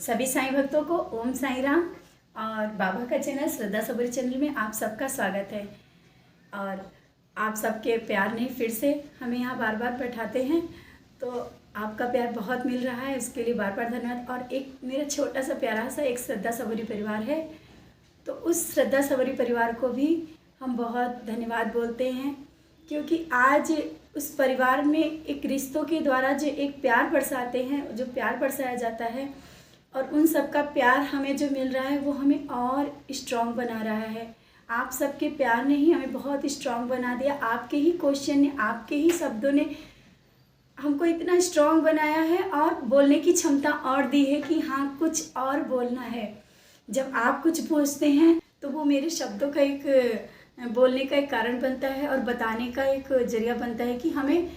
सभी साईं भक्तों को ओम साईं राम। और बाबा का चैनल श्रद्धा सबरी चैनल में आप सबका स्वागत है। और आप सबके प्यार ने फिर से हमें यहाँ बार बार बैठाते हैं, तो आपका प्यार बहुत मिल रहा है, उसके लिए बार बार धन्यवाद। और एक मेरा छोटा सा प्यारा सा एक श्रद्धा सबरी परिवार है, तो उस श्रद्धा सबरी परिवार को भी हम बहुत धन्यवाद बोलते हैं, क्योंकि आज उस परिवार में एक रिश्तों के द्वारा जो एक प्यार बरसाते हैं, जो प्यार बरसाया जाता है, और उन सब का प्यार हमें जो मिल रहा है वो हमें और स्ट्रॉन्ग बना रहा है। आप सबके प्यार ने ही हमें बहुत स्ट्रॉन्ग बना दिया। आपके ही क्वेश्चन ने, आपके ही शब्दों ने हमको इतना स्ट्रॉन्ग बनाया है और बोलने की क्षमता और दी है कि हाँ, कुछ और बोलना है। जब आप कुछ पूछते हैं तो वो मेरे शब्दों का एक बोलने का एक कारण बनता है और बताने का एक जरिया बनता है कि हमें,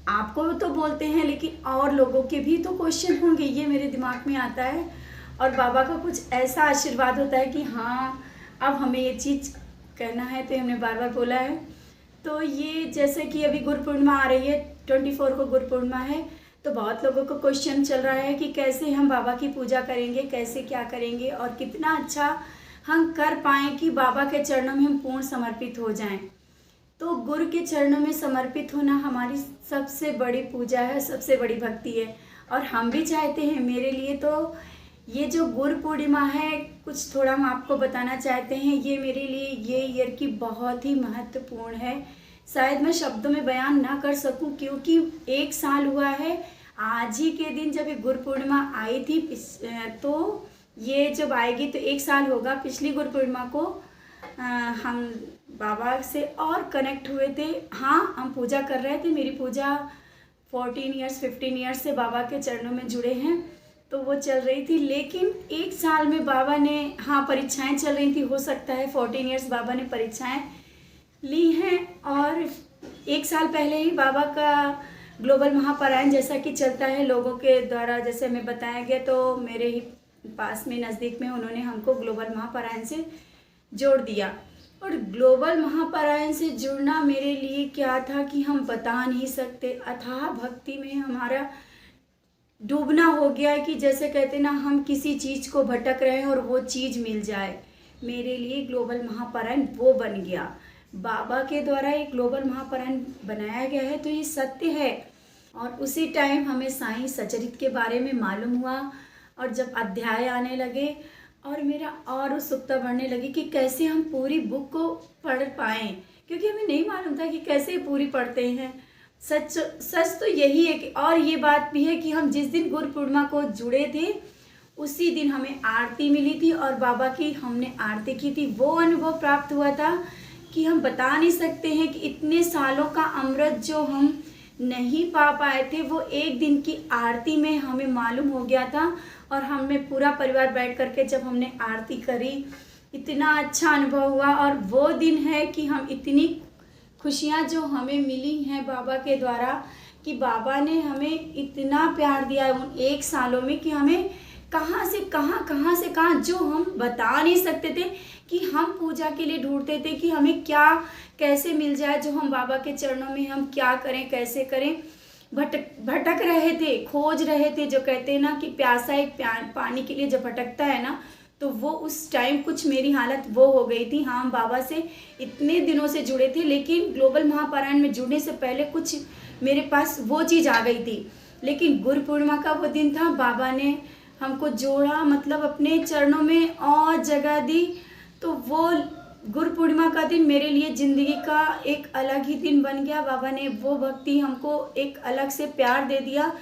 आपको तो बोलते हैं लेकिन और लोगों के भी तो क्वेश्चन होंगे, ये मेरे दिमाग में आता है। और बाबा का कुछ ऐसा आशीर्वाद होता है कि हाँ, अब हमें ये चीज़ कहना है, तो हमने बार बार बोला है। तो ये जैसे कि अभी गुरु पूर्णिमा आ रही है, 24 को गुरु पूर्णिमा है, तो बहुत लोगों को क्वेश्चन चल रहा है कि कैसे हम बाबा की पूजा करेंगे, कैसे क्या करेंगे और कितना अच्छा हम कर पाएँ कि बाबा के चरणों में हम पूर्ण समर्पित हो जाएं। तो गुरु के चरणों में समर्पित होना हमारी सबसे बड़ी पूजा है, सबसे बड़ी भक्ति है। और हम भी चाहते हैं, मेरे लिए तो ये जो गुरु पूर्णिमा है, कुछ थोड़ा हम आपको बताना चाहते हैं। ये मेरे लिए ये ईयर की बहुत ही महत्वपूर्ण है। शायद मैं शब्दों में बयान ना कर सकूं, क्योंकि 1 साल हुआ है आज ही के दिन जब ये गुरु पूर्णिमा आई थी। तो ये जब आएगी तो 1 साल होगा। पिछली गुरु पूर्णिमा को हम बाबा से और कनेक्ट हुए थे। हाँ, हम पूजा कर रहे थे। मेरी पूजा 15 ईयर्स से बाबा के चरणों में जुड़े हैं, तो वो चल रही थी। लेकिन 1 साल में बाबा ने, हाँ, परीक्षाएं चल रही थी, हो सकता है 14 ईयर्स बाबा ने परीक्षाएं ली हैं। और 1 साल पहले ही बाबा का ग्लोबल महापारायण जैसा कि चलता है लोगों के द्वारा, जैसे हमें बताया गया, तो मेरे ही पास में नज़दीक में उन्होंने हमको ग्लोबल महापारायण से जोड़ दिया। और ग्लोबल महापारायण से जुड़ना मेरे लिए क्या था कि हम बता नहीं सकते। अथाह भक्ति में हमारा डूबना हो गया कि जैसे कहते ना, हम किसी चीज़ को भटक रहे हैं और वो चीज़ मिल जाए। मेरे लिए ग्लोबल महापारायण वो बन गया। बाबा के द्वारा एक ग्लोबल महापारायण बनाया गया है, तो ये सत्य है। और उसी टाइम हमें साईं सचरित के बारे में मालूम हुआ, और जब अध्याय आने लगे और मेरा और उत्सुकता बढ़ने लगी कि कैसे हम पूरी बुक को पढ़ पाएँ, क्योंकि हमें नहीं मालूम था कि कैसे पूरी पढ़ते हैं। सच तो यही है कि, और ये बात भी है कि हम जिस दिन गुरु पूर्णिमा को जुड़े थे उसी दिन हमें आरती मिली थी और बाबा की हमने आरती की थी। वो अनुभव प्राप्त हुआ था कि हम बता नहीं सकते हैं कि इतने सालों का अमृत जो हम नहीं पा पाए थे, वो एक दिन की आरती में हमें मालूम हो गया था। और हमें पूरा परिवार बैठ करके जब हमने आरती करी, इतना अच्छा अनुभव हुआ। और वो दिन है कि हम इतनी खुशियाँ जो हमें मिली हैं बाबा के द्वारा, कि बाबा ने हमें इतना प्यार दिया उन 1 सालों में कि हमें कहाँ से कहाँ जो हम बता नहीं सकते थे, कि हम पूजा के लिए ढूंढते थे कि हमें क्या कैसे मिल जाए, जो हम बाबा के चरणों में हम क्या करें, कैसे करें। भटक रहे थे, खोज रहे थे। जो कहते हैं ना कि प्यासा एक पानी के लिए जब भटकता है ना, तो वो उस टाइम कुछ मेरी हालत वो हो गई थी। हाँ, हम बाबा से इतने दिनों से जुड़े थे, लेकिन ग्लोबल महापारायण में जुड़ने से पहले कुछ मेरे पास वो चीज़ आ गई थी। लेकिन गुरु पूर्णिमा का वो दिन था, बाबा ने हमको जोड़ा, मतलब अपने चरणों में और जगह दी। तो वो गुरु पूर्णिमा का दिन मेरे लिए ज़िंदगी का एक अलग ही दिन बन गया। बाबा ने वो भक्ति, हमको एक अलग से प्यार दे दिया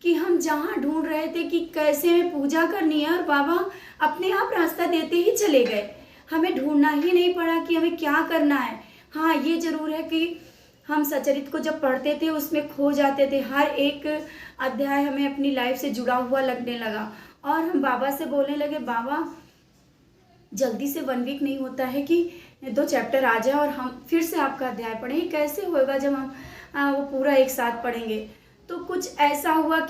कि हम जहाँ ढूंढ रहे थे कि कैसे हमें पूजा करनी है, और बाबा अपने आप रास्ता देते ही चले गए। हमें ढूंढना ही नहीं पड़ा कि हमें क्या करना है। हाँ, ये ज़रूर है कि हम सचरित को जब पढ़ते थे उसमें खो जाते थे। हर एक अध्याय हमें अपनी लाइफ से जुड़ा हुआ लगने लगा, और हम बाबा से बोलने लगे, बाबा जल्दी से 1 वीक नहीं होता है कि 2 चैप्टर आ जाए और हम फिर से आपका अध्याय पढ़ें। कैसे होगा जब हम वो पूरा एक साथ पढ़ेंगे। तो कुछ ऐसा हुआ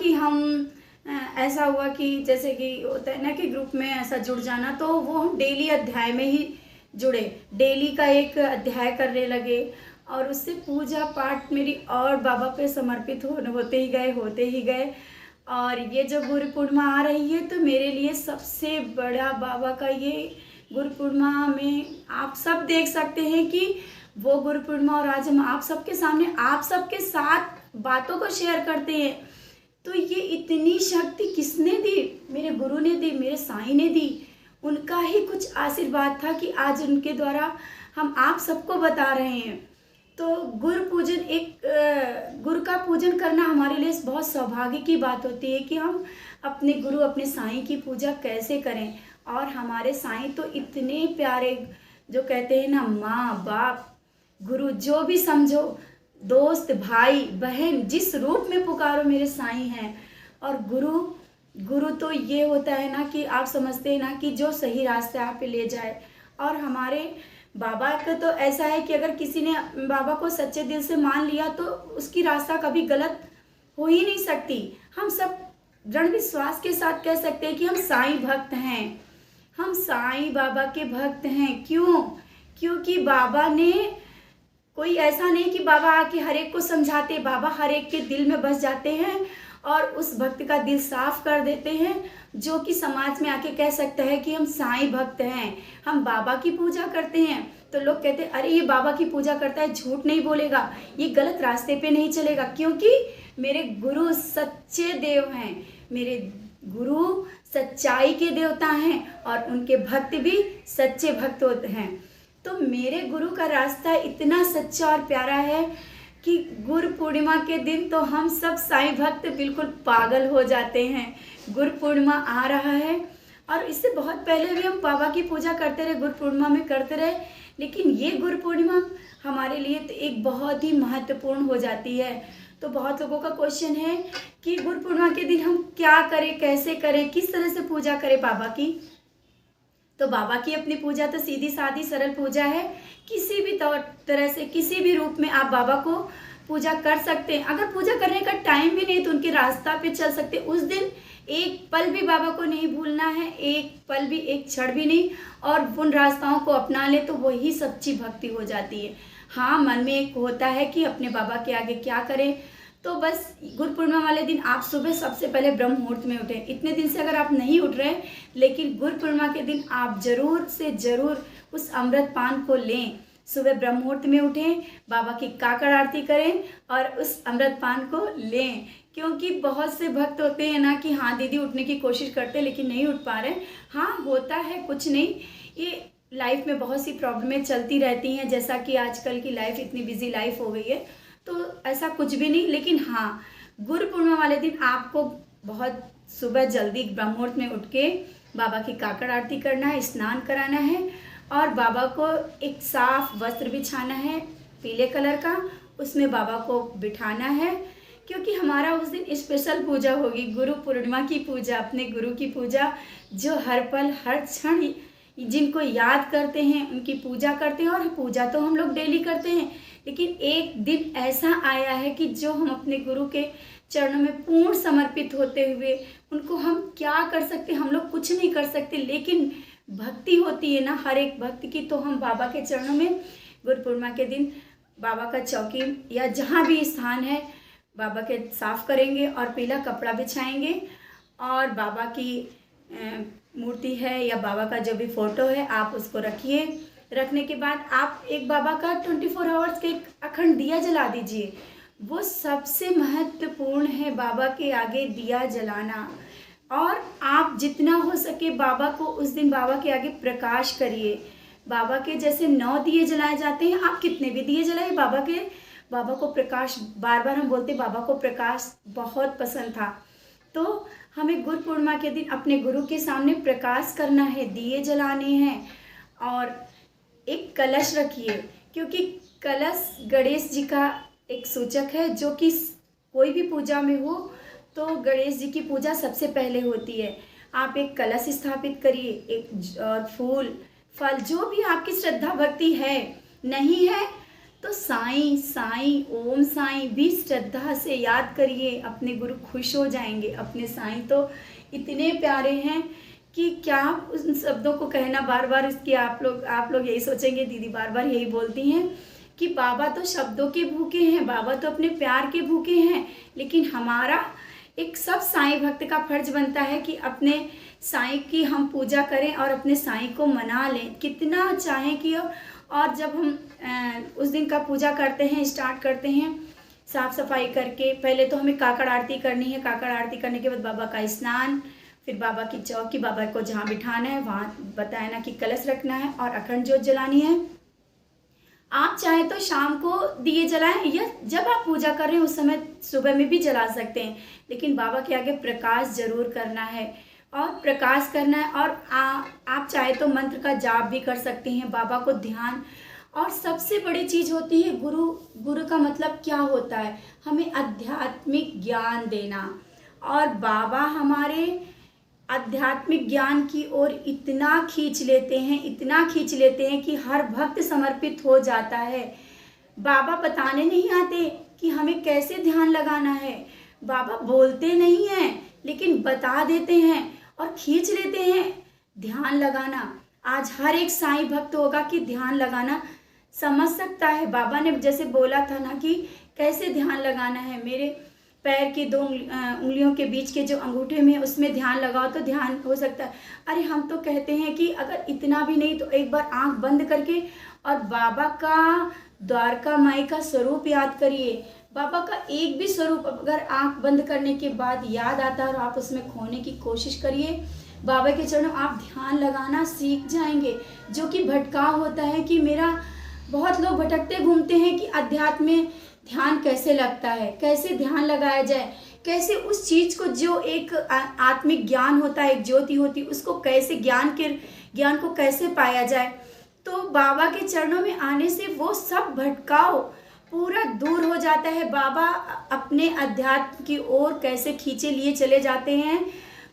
कि जैसे कि होता है ना कि ग्रुप में ऐसा जुड़ जाना, तो वो हम डेली अध्याय में ही जुड़े, डेली का एक अध्याय करने लगे। और उससे पूजा पाठ मेरी और बाबा पे समर्पित होते ही गए। और ये जो गुरु पूर्णिमा आ रही है तो मेरे लिए सबसे बड़ा बाबा का ये गुरु पूर्णिमा में आप सब देख सकते हैं कि वो गुरु पूर्णिमा, और आज हम आप सबके सामने आप सबके साथ बातों को शेयर करते हैं। तो ये इतनी शक्ति किसने दी? मेरे गुरु ने दी, मेरे साईं ने दी। उनका ही कुछ आशीर्वाद था कि आज उनके द्वारा हम आप सबको बता रहे हैं। तो गुरु पूजन, एक गुरु का पूजन करना हमारे लिए बहुत सौभाग्य की बात होती है कि हम अपने गुरु, अपने साईं की पूजा कैसे करें। और हमारे साईं तो इतने प्यारे, जो कहते हैं ना, माँ बाप गुरु जो भी समझो, दोस्त भाई बहन, जिस रूप में पुकारो मेरे साईं हैं। और गुरु तो ये होता है ना कि आप समझते हैं ना कि जो सही रास्ते आप पे ले जाए। और हमारे बाबा का तो ऐसा है कि अगर किसी ने बाबा को सच्चे दिल से मान लिया तो उसकी रास्ता कभी गलत हो ही नहीं सकती। हम सब दृढ़ विश्वास के साथ कह सकते हैं कि हम साईं भक्त हैं, हम साईं बाबा के भक्त हैं। क्यों? क्योंकि बाबा ने, कोई ऐसा नहीं कि बाबा आके हर एक को समझाते, बाबा हर एक के दिल में बस जाते हैं और उस भक्त का दिल साफ कर देते हैं, जो कि समाज में आके कह सकता है कि हम साईं भक्त हैं, हम बाबा की पूजा करते हैं। तो लोग कहते हैं अरे ये बाबा की पूजा करता है, झूठ नहीं बोलेगा, ये गलत रास्ते पे नहीं चलेगा। क्योंकि मेरे गुरु सच्चे देव हैं, मेरे गुरु सच्चाई के देवता हैं और उनके भक्त भी सच्चे भक्त होते हैं। तो मेरे गुरु का रास्ता इतना सच्चा और प्यारा है कि गुरु पूर्णिमा के दिन तो हम सब साईं भक्त बिल्कुल पागल हो जाते हैं। गुरु पूर्णिमा आ रहा है और इससे बहुत पहले भी हम बाबा की पूजा करते रहे, गुरु पूर्णिमा में करते रहे, लेकिन ये गुरु पूर्णिमा हमारे लिए तो एक बहुत ही महत्वपूर्ण हो जाती है। तो बहुत लोगों का क्वेश्चन है कि गुरु पूर्णिमा के दिन हम क्या करें, कैसे करें, किस तरह से पूजा करें बाबा की। तो बाबा की अपनी पूजा तो सीधी सादी सरल पूजा है। किसी भी तरह से, किसी भी रूप में आप बाबा को पूजा कर सकते हैं। अगर पूजा करने का टाइम भी नहीं तो उनके रास्ता पे चल सकते। उस दिन एक पल भी बाबा को नहीं भूलना है, एक पल भी, एक क्षण भी नहीं, और उन रास्ताओं को अपना ले तो वही सच्ची भक्ति हो जाती है। हाँ, मन में एक होता है कि अपने बाबा के आगे क्या करें। तो बस गुरु पूर्णिमा वाले दिन आप सुबह सबसे पहले ब्रह्म मुहूर्त में उठें। इतने दिन से अगर आप नहीं उठ रहे, लेकिन गुरु पूर्णिमा के दिन आप जरूर से जरूर उस अमृत पान को लें। सुबह ब्रह्म मुहूर्त में उठें, बाबा की काकड़ आरती करें और उस अमृत पान को लें। क्योंकि बहुत से भक्त होते हैं ना कि हाँ दीदी उठने की कोशिश करते लेकिन नहीं उठ पा रहे। हाँ, होता है, कुछ नहीं, ये लाइफ में बहुत सी प्रॉब्लमें चलती रहती हैं, जैसा कि आजकल की लाइफ इतनी बिजी लाइफ हो गई है, तो ऐसा कुछ भी नहीं। लेकिन हाँ, गुरु पूर्णिमा वाले दिन आपको बहुत सुबह जल्दी ब्रह्म मुहूर्त में उठ के बाबा की काकड़ आरती करना है, स्नान कराना है और बाबा को एक साफ वस्त्र बिछाना है पीले कलर का, उसमें बाबा को बिठाना है। क्योंकि हमारा उस दिन स्पेशल पूजा होगी, गुरु पूर्णिमा की पूजा, अपने गुरु की पूजा, जो हर पल हर क्षण जिनको याद करते हैं उनकी पूजा करते हैं। और पूजा तो हम लोग डेली करते हैं, लेकिन एक दिन ऐसा आया है कि जो हम अपने गुरु के चरणों में पूर्ण समर्पित होते हुए उनको हम क्या कर सकते, हम लोग कुछ नहीं कर सकते, लेकिन भक्ति होती है ना हर एक भक्त की, तो हम बाबा के चरणों में गुरु पूर्णिमा के दिन बाबा का चौकी या जहाँ भी स्थान है बाबा के साफ करेंगे और पीला कपड़ा बिछाएंगे और बाबा की मूर्ति है या बाबा का जो भी फोटो है आप उसको रखिए। रखने के बाद आप एक बाबा का 24 आवर्स का एक अखंड दिया जला दीजिए। वो सबसे महत्वपूर्ण है, बाबा के आगे दिया जलाना। और आप जितना हो सके बाबा को उस दिन बाबा के आगे प्रकाश करिए। बाबा के जैसे 9 दिए जलाए जाते हैं, आप कितने भी दिए जलाइए, बाबा को प्रकाश, बार बार हम बोलते बाबा को प्रकाश बहुत पसंद था। तो हमें गुरु पूर्णिमा के दिन अपने गुरु के सामने प्रकाश करना है, दिए जलाने हैं और एक कलश रखिए, क्योंकि कलश गणेश जी का एक सूचक है, जो कि कोई भी पूजा में हो तो गणेश जी की पूजा सबसे पहले होती है। आप एक कलश स्थापित करिए, एक फूल फल जो भी आपकी श्रद्धा भक्ति है, नहीं है तो साईं साईं ओम साईं भी श्रद्धा से याद करिए, अपने गुरु खुश हो जाएंगे। अपने साईं तो इतने प्यारे हैं कि क्या उन शब्दों को कहना, बार बार इसकी आप लोग यही सोचेंगे दीदी बार बार यही बोलती हैं कि बाबा तो शब्दों के भूखे हैं, बाबा तो अपने प्यार के भूखे हैं, लेकिन हमारा एक सब साईं भक्त का फर्ज बनता है कि अपने साईं की हम पूजा करें और अपने साईं को मना लें कितना चाहें कि। और जब हम उस दिन का पूजा करते हैं, स्टार्ट करते हैं साफ़ सफाई करके, पहले तो हमें काकड़ आरती करनी है। काकड़ आरती करने के बाद बाबा का स्नान, फिर बाबा की चौकी, बाबा को जहाँ बिठाना है वहाँ बताया ना कि कलश रखना है और अखंड ज्योत जलानी है। आप चाहें तो शाम को दिए जलाएं या जब आप पूजा कर रहे हैं उस समय सुबह में भी जला सकते हैं, लेकिन बाबा के आगे प्रकाश जरूर करना है और प्रकाश करना है। और आप चाहे तो मंत्र का जाप भी कर सकते हैं, बाबा को ध्यान। और सबसे बड़ी चीज़ होती है गुरु। गुरु का मतलब क्या होता है? हमें आध्यात्मिक ज्ञान देना। और बाबा हमारे आध्यात्मिक ज्ञान की ओर इतना खींच लेते हैं, इतना खींच लेते हैं कि हर भक्त समर्पित हो जाता है। बाबा बताने नहीं आते कि हमें कैसे ध्यान लगाना है, बाबा बोलते नहीं हैं लेकिन बता देते हैं और खींच लेते हैं ध्यान लगाना। आज हर एक साईं भक्त होगा कि ध्यान लगाना समझ सकता है। बाबा ने जैसे बोला था ना कि कैसे ध्यान लगाना है, मेरे पैर की 2 उंगलियों के बीच के जो अंगूठे में उसमें ध्यान लगाओ तो ध्यान हो सकता है। अरे हम तो कहते हैं कि अगर इतना भी नहीं तो एक बार आंख बंद करके और बाबा का द्वारका माई का स्वरूप याद करिए। बाबा का एक भी स्वरूप अगर आंख बंद करने के बाद याद आता है और आप उसमें खोने की कोशिश करिए, बाबा के चरणों आप ध्यान लगाना सीख जाएंगे। जो कि भटकाव होता है कि मेरा, बहुत लोग भटकते घूमते हैं कि अध्यात्म में ध्यान कैसे लगता है, कैसे ध्यान लगाया जाए, कैसे उस चीज़ को जो एक आत्मिक ज्ञान होता है, एक ज्योति होती है, उसको कैसे ज्ञान को कैसे पाया जाए। तो बाबा के चरणों में आने से वो सब भटकाव पूरा दूर हो जाता है। बाबा अपने अध्यात्म की ओर कैसे खींचे लिए चले जाते हैं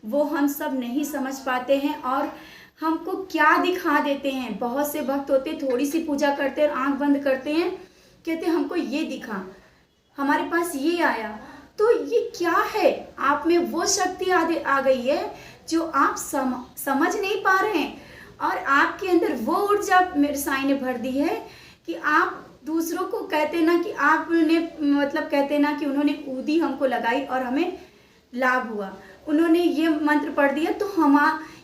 वो हम सब नहीं समझ पाते हैं और हमको क्या दिखा देते हैं। बहुत से भक्त होते थोड़ी सी पूजा करते हैं और आंख बंद करते हैं, कहते हमको ये दिखा, हमारे पास ये आया। तो ये क्या है? आप में वो शक्ति आ गई है जो आप समझ नहीं पा रहे हैं और आपके अंदर वो ऊर्जा मेरे साईं ने भर दी है कि आप दूसरों को कहते ना कि आपने, मतलब कहते ना कि उन्होंने ऊदी हमको लगाई और हमें लाभ हुआ, उन्होंने ये मंत्र पढ़ दिया तो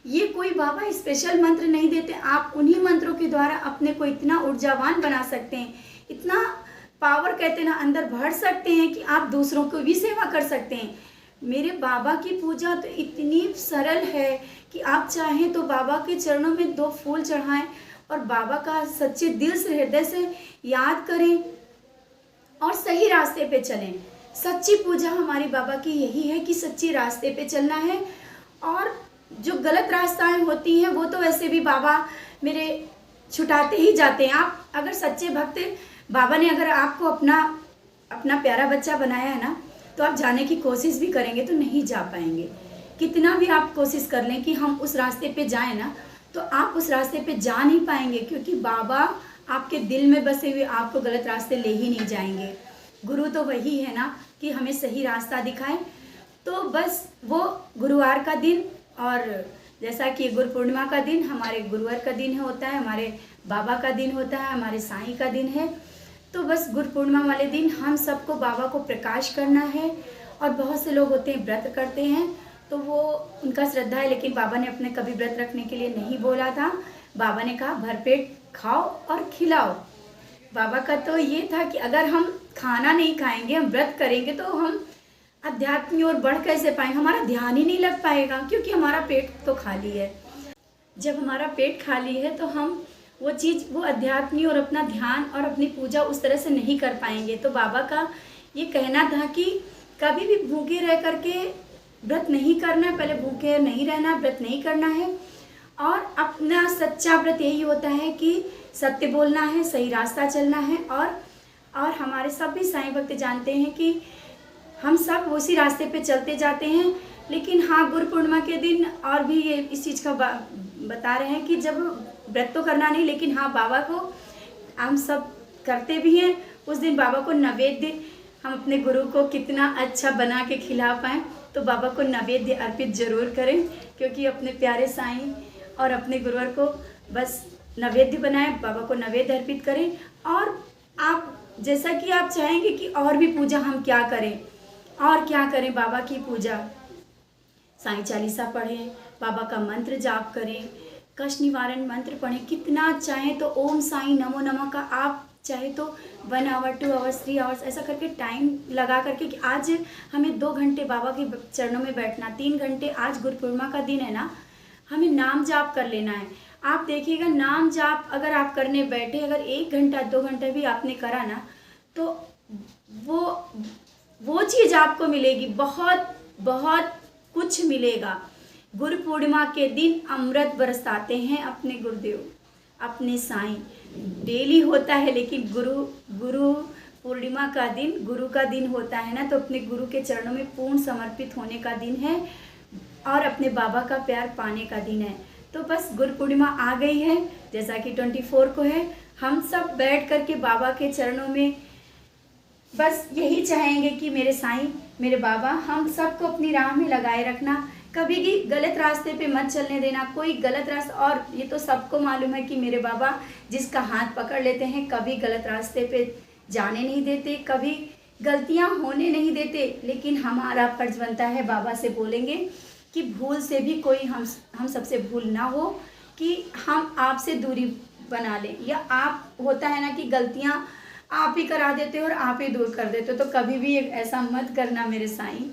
ये कोई बाबा स्पेशल मंत्र नहीं देते। आप उन्हीं मंत्रों के द्वारा अपने को इतना ऊर्जावान बना सकते हैं, इतना पावर कहते ना अंदर भर सकते हैं कि आप दूसरों को भी सेवा कर सकते हैं। मेरे बाबा की पूजा तो इतनी सरल है कि आप चाहें तो बाबा के चरणों में 2 फूल चढ़ाएं और बाबा का सच्चे दिल से, हृदय से याद करें और सही रास्ते पे चलें। सच्ची पूजा हमारी बाबा की यही है कि सच्ची रास्ते पे चलना है। और जो गलत रास्ताएं होती हैं वो तो वैसे भी बाबा मेरे छुटाते ही जाते हैं। आप अगर सच्चे भक्त, बाबा ने अगर आपको अपना प्यारा बच्चा बनाया है ना, तो आप जाने की कोशिश भी करेंगे तो नहीं जा पाएंगे। कितना भी आप कोशिश कर लें कि हम उस रास्ते पे जाएं ना, तो आप उस रास्ते पे जा नहीं पाएंगे, क्योंकि बाबा आपके दिल में बसे हुए आपको गलत रास्ते ले ही नहीं जाएंगे। गुरु तो वही है ना कि हमें सही रास्ता दिखाए। तो बस वो गुरुवार का दिन, और जैसा कि गुरु पूर्णिमा का दिन हमारे गुरुवार का दिन होता है, हमारे बाबा का दिन होता है, हमारे साईं का दिन है। तो बस गुरु पूर्णिमा वाले दिन हम सबको बाबा को प्रकाश करना है। और बहुत से लोग होते हैं व्रत करते हैं, तो वो उनका श्रद्धा है, लेकिन बाबा ने अपने कभी व्रत रखने के लिए नहीं बोला था। बाबा ने कहा भरपेट खाओ और खिलाओ। बाबा का तो ये था कि अगर हम खाना नहीं खाएंगे, हम व्रत करेंगे, तो हम अध्यात्म की ओर बढ़ कैसे पाएंगे, हमारा ध्यान ही नहीं लग पाएगा, क्योंकि हमारा पेट तो खाली है। जब हमारा पेट खाली है तो हम वो अध्यात्म और अपना ध्यान और अपनी पूजा उस तरह से नहीं कर पाएंगे। तो बाबा का ये कहना था कि कभी भी भूखे रह करके व्रत नहीं करना है, पहले भूखे नहीं रहना, व्रत नहीं करना है। और अपना सच्चा व्रत यही होता है कि सत्य बोलना है, सही रास्ता चलना है। और हमारे सभी साईं भक्त जानते हैं कि हम सब उसी रास्ते पे चलते जाते हैं। लेकिन हाँ, गुरु पूर्णिमा के दिन और भी ये इस चीज़ का बता रहे हैं कि जब व्रत तो करना नहीं, लेकिन हाँ बाबा को हम सब करते भी हैं। उस दिन बाबा को नैवेद्य हम अपने गुरु को कितना अच्छा बना के खिला पाएँ, तो बाबा को नैवेद्य अर्पित जरूर करें, क्योंकि अपने प्यारे साईं और अपने गुरुवर को बस नैवेद्य बनाएं, बाबा को नैवेद्य अर्पित करें। और आप जैसा कि आप चाहेंगे कि और भी पूजा हम क्या करें, और क्या करें, बाबा की पूजा, साईं चालीसा पढ़ें, बाबा का मंत्र जाप करें, कष्ट निवारण मंत्र पढ़ें, कितना चाहें तो ओम साईं नमो नमः का आप चाहे तो 1 आवर 2 आवर्स 3 आवर्स ऐसा करके टाइम लगा करके कि आज हमें 2 घंटे बाबा के चरणों में बैठना, 3 घंटे, आज गुरु पूर्णिमा का दिन है ना, हमें नाम जाप कर लेना है। आप देखिएगा, नाम जाप अगर आप करने बैठे, अगर 1 घंटा 2 घंटा भी आपने करा ना, तो वो चीज़ आपको मिलेगी, बहुत बहुत कुछ मिलेगा। गुरु पूर्णिमा के दिन अमृत बरसाते हैं अपने गुरुदेव, अपने साईं। डेली होता है, लेकिन गुरु पूर्णिमा का दिन, गुरु का दिन होता है ना, तो अपने गुरु के चरणों में पूर्ण समर्पित होने का दिन है और अपने बाबा का प्यार पाने का दिन है। तो बस गुरु पूर्णिमा आ गई है, जैसा कि 24 को है। हम सब बैठ करके बाबा के चरणों में बस यही चाहेंगे कि मेरे साईं, मेरे बाबा, हम सबको अपनी राह में लगाए रखना, कभी भी गलत रास्ते पे मत चलने देना, कोई गलत रास्ता। और ये तो सबको मालूम है कि मेरे बाबा जिसका हाथ पकड़ लेते हैं कभी गलत रास्ते पे जाने नहीं देते, कभी गलतियां होने नहीं देते। लेकिन हमारा फर्ज बनता है, बाबा से बोलेंगे कि भूल से भी कोई हम सबसे भूल ना हो, कि हम आपसे दूरी बना लें, या आप होता है ना कि गलतियां आप ही करा देते हो और आप ही दूर कर देते हो, तो कभी भी ऐसा मत करना मेरे साईं।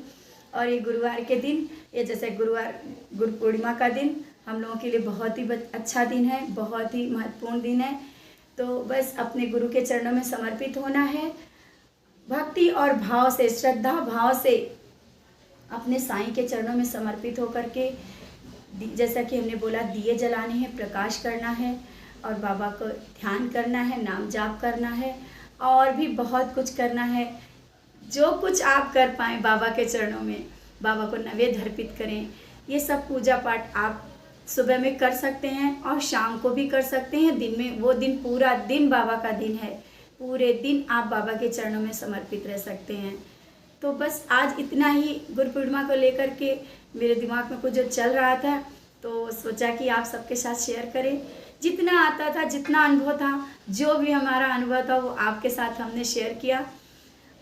और ये गुरुवार के दिन, ये जैसे गुरु पूर्णिमा का दिन हम लोगों के लिए बहुत ही अच्छा दिन है, बहुत ही महत्वपूर्ण दिन है। तो बस अपने गुरु के चरणों में समर्पित होना है, भक्ति और भाव से, श्रद्धा भाव से अपने साईं के चरणों में समर्पित होकर के, जैसा कि हमने बोला, दिए जलाने हैं, प्रकाश करना है और बाबा को ध्यान करना है, नाम जाप करना है, और भी बहुत कुछ करना है। जो कुछ आप कर पाएँ बाबा के चरणों में, बाबा को नैवेद्य अर्पित करें। ये सब पूजा पाठ आप सुबह में कर सकते हैं और शाम को भी कर सकते हैं। दिन में, वो दिन पूरा दिन बाबा का दिन है, पूरे दिन आप बाबा के चरणों में समर्पित रह सकते हैं। तो बस आज इतना ही गुरु पूर्णिमा को लेकर के मेरे दिमाग में कुछ जो चल रहा था, तो सोचा कि आप सबके साथ शेयर करें। जितना आता था, जितना अनुभव था, जो भी हमारा अनुभव था, वो आपके साथ हमने शेयर किया।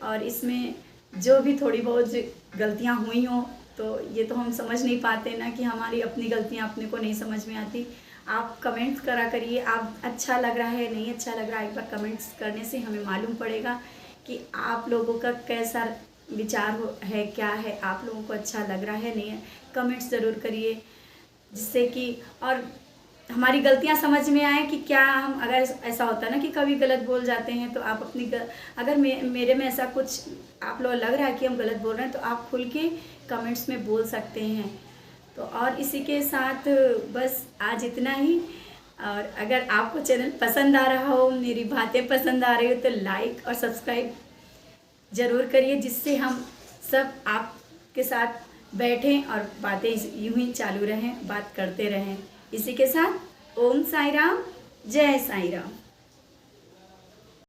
और इसमें जो भी थोड़ी बहुत गलतियां हुई हों, तो ये तो हम समझ नहीं पाते ना, कि हमारी अपनी गलतियां अपने को नहीं समझ में आती। आप कमेंट्स करा करिए, आप अच्छा लग रहा है, नहीं अच्छा लग रहा है, एक बार कमेंट्स करने से हमें मालूम पड़ेगा कि आप लोगों का कैसा विचार है, क्या है, आप लोगों को अच्छा लग रहा है, नहीं है। कमेंट्स ज़रूर करिए, जिससे कि और हमारी गलतियां समझ में आए कि क्या हम, अगर ऐसा होता है ना कि कभी गलत बोल जाते हैं, तो आप अपनी अगर मेरे में ऐसा कुछ आप लोग लग रहा है कि हम गलत बोल रहे हैं, तो आप खुल के कमेंट्स में बोल सकते हैं। तो और इसी के साथ बस आज इतना ही। और अगर आपको चैनल पसंद आ रहा हो, मेरी बातें पसंद आ रही हो, तो लाइक और सब्सक्राइब ज़रूर करिए, जिससे हम सब आपके साथ बैठें और बातें यूं ही चालू रहें, बात करते रहें। इसी के साथ ओम साईं राम, जय साईं राम।